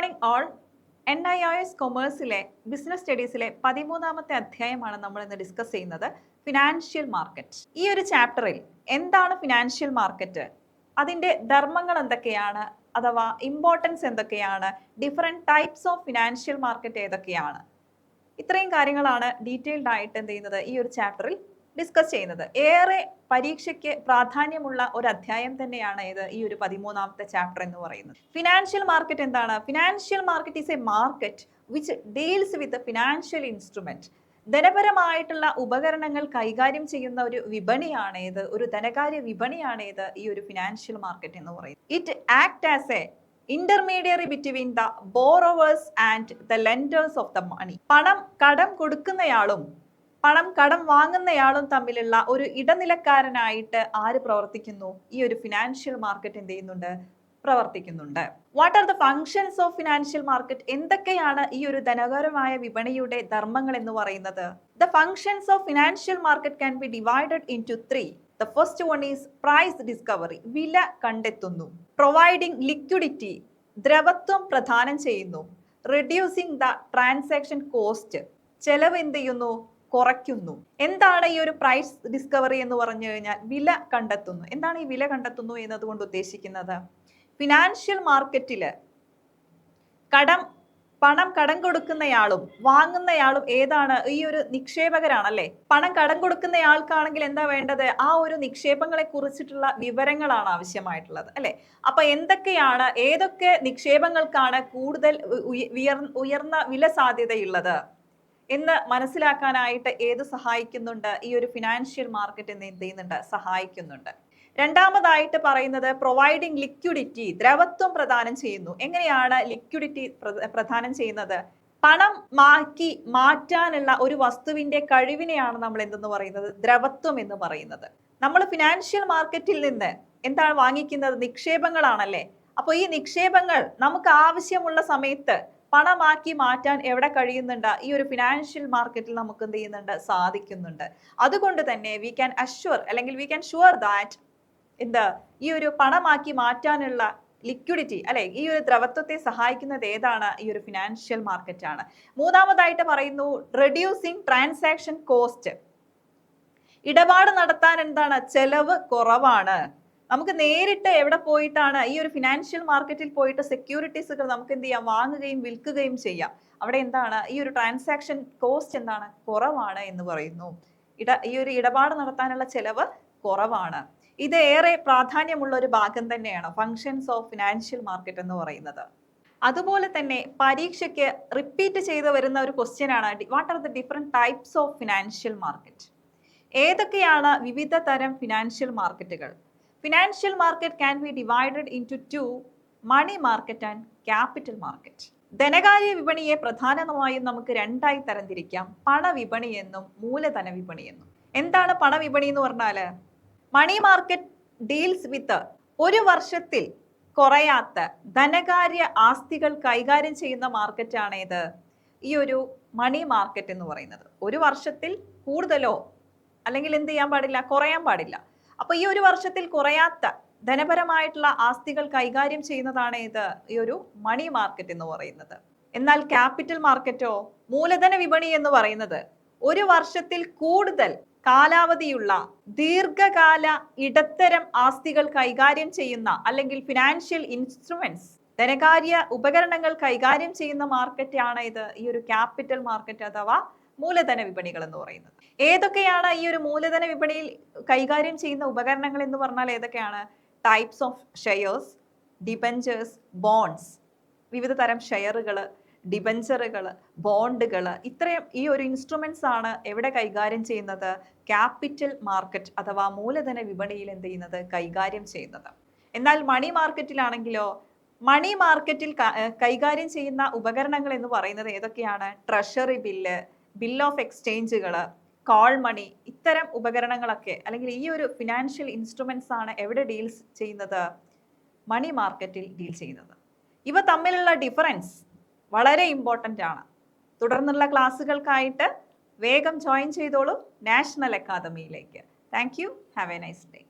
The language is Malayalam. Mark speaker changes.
Speaker 1: Morning all. NIOS കൊമേഴ്സിലെ ബിസിനസ് സ്റ്റഡീസിലെ 13ാമത്തെ അധ്യായമാണ് നമ്മൾ ഇന്ന് ഡിസ്കസ് ചെയ്യുന്നത്, ഫിനാൻഷ്യൽ മാർക്കറ്റ്. ഈ ഒരു ചാപ്റ്ററിൽ എന്താണ് ഫിനാൻഷ്യൽ മാർക്കറ്റ്, അതിൻ്റെ ധർമ്മങ്ങൾ എന്തൊക്കെയാണ്, അഥവാ ഇമ്പോർട്ടൻസ് എന്തൊക്കെയാണ്, different types of financial market ഏതൊക്കെയാണ്, ഇത്രയും കാര്യങ്ങളാണ് ഡീറ്റെയിൽഡ് ആയിട്ട് എന്ത് ചെയ്യുന്നത് ഈ ഒരു ചാപ്റ്ററിൽ ഡിസ്കസ് ചെയ്യുന്നത്. ഏറെ പരീക്ഷയ്ക്ക് പ്രാധാന്യമുള്ള ഒരു അധ്യായം തന്നെയാണ് ഇത് ഈ ഒരു 13ാമത്തെ ചാപ്റ്റർ എന്ന് പറയുന്നത്. ഫിനാൻഷ്യൽ മാർക്കറ്റ് എന്താണ്? Financial market is a market which deals with financial instrument. ധനപരമായിട്ടുള്ള ഉപകരണങ്ങൾ കൈകാര്യം ചെയ്യുന്ന ഒരു വിപണിയാണ് ഇത്, ഒരു ധനകാര്യ വിപണിയാണ് ഇത് ഈ ഒരു ഫിനാൻഷ്യൽ മാർക്കറ്റ് എന്ന് പറയുന്നത്. It act as a intermediary between the borrowers and the lenders of the money. പണം കടം കൊടുക്കുന്നയാളും പണം കടം വാങ്ങുന്നയാളും തമ്മിലുള്ള ഒരു ഇടനിലക്കാരനായിട്ട് ആര് പ്രവർത്തിക്കുന്നു? ഈ ഒരു ഫിനാൻഷ്യൽ മാർക്കറ്റ് എന്ത് ചെയ്യുന്നുണ്ട്? പ്രവർത്തിക്കുന്നുണ്ട്. What are the functions of financial market? എന്തൊക്കെയാണ് ഈ ഒരു ധനകരമായ വിപണിയുടെ ധർമ്മങ്ങൾ എന്ന് പറയുന്നത്? The functions of financial market can be divided into 3. The first one is price discovery. വില കണ്ടെത്തുന്നു. Providing liquidity. ദ്രവത്വം പ്രദാനം ചെയ്യുന്നു. Reducing the transaction cost. ചെലവ് എന്ത് ചെയ്യുന്നു? കുറയ്ക്കുന്നു. എന്താണ് ഈ ഒരു പ്രൈസ് ഡിസ്കവറി എന്ന് പറഞ്ഞു കഴിഞ്ഞാൽ? വില കണ്ടെത്തുന്നു. എന്താണ് ഈ വില കണ്ടെത്തുന്നു എന്നതുകൊണ്ട് ഉദ്ദേശിക്കുന്നത്? ഫിനാൻഷ്യൽ മാർക്കറ്റില് പണം കടം കൊടുക്കുന്നയാളും വാങ്ങുന്നയാളും ഏതാണ്? ഈ ഒരു നിക്ഷേപകരാണല്ലേ. പണം കടം കൊടുക്കുന്നയാൾക്കാണെങ്കിൽ എന്താ വേണ്ടത്? ആ ഒരു നിക്ഷേപങ്ങളെ കുറിച്ചിട്ടുള്ള വിവരങ്ങളാണ് ആവശ്യമായിട്ടുള്ളത്, അല്ലെ? അപ്പൊ എന്തൊക്കെയാണ്, ഏതൊക്കെ നിക്ഷേപങ്ങൾക്കാണ് കൂടുതൽ ഉയർന്ന വില സാധ്യതയുള്ളത് എന്ന് മനസ്സിലാക്കാനായിട്ട് ഏത് സഹായിക്കുന്നുണ്ട്? ഈ ഒരു ഫിനാൻഷ്യൽ മാർക്കറ്റ് എന്ത് ചെയ്യുന്നുണ്ട്? സഹായിക്കുന്നുണ്ട്. രണ്ടാമതായിട്ട് പറയുന്നത് പ്രൊവൈഡിങ് ലിക്വിഡിറ്റി. ദ്രവത്വം പ്രദാനം ചെയ്യുന്നു. എങ്ങനെയാണ് ലിക്വിഡിറ്റി പ്രദാനം ചെയ്യുന്നത്? പണം മാറ്റാനുള്ള ഒരു വസ്തുവിന്റെ കഴിവിനെയാണ് നമ്മൾ എന്തെന്ന് പറയുന്നത്? ദ്രവത്വം എന്ന് പറയുന്നത്. നമ്മൾ ഫിനാൻഷ്യൽ മാർക്കറ്റിൽ നിന്ന് എന്താണ് വാങ്ങിക്കുന്നത്? നിക്ഷേപങ്ങളാണല്ലേ. അപ്പൊ ഈ നിക്ഷേപങ്ങൾ നമുക്ക് ആവശ്യമുള്ള സമയത്ത് പണമാക്കി മാറ്റാൻ എവിടെ കഴിയുന്നുണ്ട്? ഈ ഒരു ഫിനാൻഷ്യൽ മാർക്കറ്റിൽ നമുക്ക് എന്ത് ചെയ്യുന്നുണ്ട്? സാധിക്കുന്നുണ്ട്. അതുകൊണ്ട് തന്നെ വി ക്യാൻ അഷ്വർ അല്ലെങ്കിൽ വി ക്യാൻ ഷുവർ ദാറ്റ് ഈ ഒരു പണമാക്കി മാറ്റാനുള്ള ലിക്വിഡിറ്റി, അല്ലെ, ഈ ഒരു ദ്രവത്വത്തെ സഹായിക്കുന്നത് ഏതാണ്? ഈ ഒരു ഫിനാൻഷ്യൽ മാർക്കറ്റ് ആണ്. മൂന്നാമതായിട്ട് പറയുന്നു റെഡ്യൂസിങ് ട്രാൻസാക്ഷൻ കോസ്റ്റ്. ഇടപാട് നടത്താൻ എന്താണ്? ചെലവ് കുറവാണ്. നമുക്ക് നേരിട്ട് എവിടെ പോയിട്ടാണ്? ഈ ഒരു ഫിനാൻഷ്യൽ മാർക്കറ്റിൽ പോയിട്ട് സെക്യൂരിറ്റീസുകൾ നമുക്ക് എന്ത് ചെയ്യാം? വാങ്ങുകയും വിൽക്കുകയും ചെയ്യാം. അവിടെ എന്താണ്? ഈ ഒരു ട്രാൻസാക്ഷൻ കോസ്റ്റ് എന്താണ്? കുറവാണ് എന്ന് പറയുന്നു. ഈ ഒരു ഇടപാട് നടത്താനുള്ള ചെലവ് കുറവാണ്. ഇത് ഏറെ പ്രാധാന്യമുള്ള ഒരു ഭാഗം തന്നെയാണ് ഫങ്ഷൻസ് ഓഫ് ഫിനാൻഷ്യൽ മാർക്കറ്റ് എന്ന് പറയുന്നത്. അതുപോലെ തന്നെ പരീക്ഷയ്ക്ക് റിപ്പീറ്റ് ചെയ്ത് വരുന്ന ഒരു ക്വസ്റ്റ്യൻ ആണ്, what are the different types of financial market? ഏതൊക്കെയാണ് വിവിധ തരം ഫിനാൻഷ്യൽ മാർക്കറ്റുകൾ? Financial market can be divided into 2, money market and capital market. ധനകാര്യ വിപണിയെ പ്രധാനമായും നമുക്ക് രണ്ടായി തരംതിരിക്കാം, പണവിപണി എന്നും മൂലധന വിപണി എന്നും. എന്താണ് പണവിപണി എന്ന് പറഞ്ഞാല്? മണി മാർക്കറ്റ് ഡീൽസ് വിത്ത് ഒരു വർഷത്തിൽ കുറയാത്ത ധനകാര്യ ആസ്തികൾ കൈകാര്യം ചെയ്യുന്ന മാർക്കറ്റാണ് ഇത് ഈ ഒരു മണി മാർക്കറ്റ് എന്ന് പറയുന്നത്. ഒരു വർഷത്തിൽ കൂടുതലോ അല്ലെങ്കിൽ എന്ത് ചെയ്യാൻ പാടില്ല? കുറയാൻ പാടില്ല. അപ്പൊ ഈ ഒരു വർഷത്തിൽ കുറയാത്ത ധനപരമായിട്ടുള്ള ആസ്തികൾ കൈകാര്യം ചെയ്യുന്നതാണ് ഇത് ഈ ഒരു മണി മാർക്കറ്റ് എന്ന് പറയുന്നത്. എന്നാൽ ക്യാപിറ്റൽ മാർക്കറ്റോ, മൂലധന വിപണി എന്ന് പറയുന്നത് ഒരു വർഷത്തിൽ കൂടുതൽ കാലാവധിയുള്ള ദീർഘകാല ഇടത്തരം ആസ്തികൾ കൈകാര്യം ചെയ്യുന്ന അല്ലെങ്കിൽ ഫിനാൻഷ്യൽ ഇൻസ്ട്രുമെന്റ്സ്, ധനകാര്യ ഉപകരണങ്ങൾ കൈകാര്യം ചെയ്യുന്ന മാർക്കറ്റാണ് ഇത് ഈ ഒരു ക്യാപിറ്റൽ മാർക്കറ്റ് അഥവാ മൂലധന വിപണികൾ എന്ന് പറയുന്നത്. ഏതൊക്കെയാണ് ഈ ഒരു മൂലധന വിപണിയിൽ കൈകാര്യം ചെയ്യുന്ന ഉപകരണങ്ങൾ എന്ന് പറഞ്ഞാൽ ഏതൊക്കെയാണ്? Types of shares, debentures, bonds. വിവിധ തരം ഷെയറുകൾ, ഡിബഞ്ചറുകൾ, ബോണ്ടുകൾ, ഇത്രയും ഈ ഒരു ഇൻസ്ട്രുമെന്റ്സ് ആണ് എവിടെ കൈകാര്യം ചെയ്യുന്നത്? ക്യാപിറ്റൽ മാർക്കറ്റ് അഥവാ മൂലധന വിപണിയിൽ എന്ത് ചെയ്യുന്നത്? കൈകാര്യം ചെയ്യുന്നത്. എന്നാൽ മണി മാർക്കറ്റിലാണെങ്കിലോ, മണി മാർക്കറ്റിൽ കൈകാര്യം ചെയ്യുന്ന ഉപകരണങ്ങൾ എന്ന് പറയുന്നത് ഏതൊക്കെയാണ്? ട്രഷറി ബില്ല്, ബിൽ ഓഫ് എക്സ്ചേഞ്ചുകൾ, കോൾ മണി, ഇത്തരം ഉപകരണങ്ങളൊക്കെ അല്ലെങ്കിൽ ഈ ഒരു ഫിനാൻഷ്യൽ ഇൻസ്ട്രുമെന്റ്സ് ആണ് എവിടെ ഡീൽസ് ചെയ്യുന്നത്? മണി മാർക്കറ്റിൽ ഡീൽ ചെയ്യുന്നത്. ഇവ തമ്മിലുള്ള ഡിഫറൻസ് വളരെ ഇമ്പോർട്ടൻ്റ് ആണ്. തുടർന്നുള്ള ക്ലാസ്സുകൾക്കായിട്ട് വേഗം ജോയിൻ ചെയ്തോളൂ നാഷണൽ അക്കാദമിയിലേക്ക്. Thank you. Have a nice day.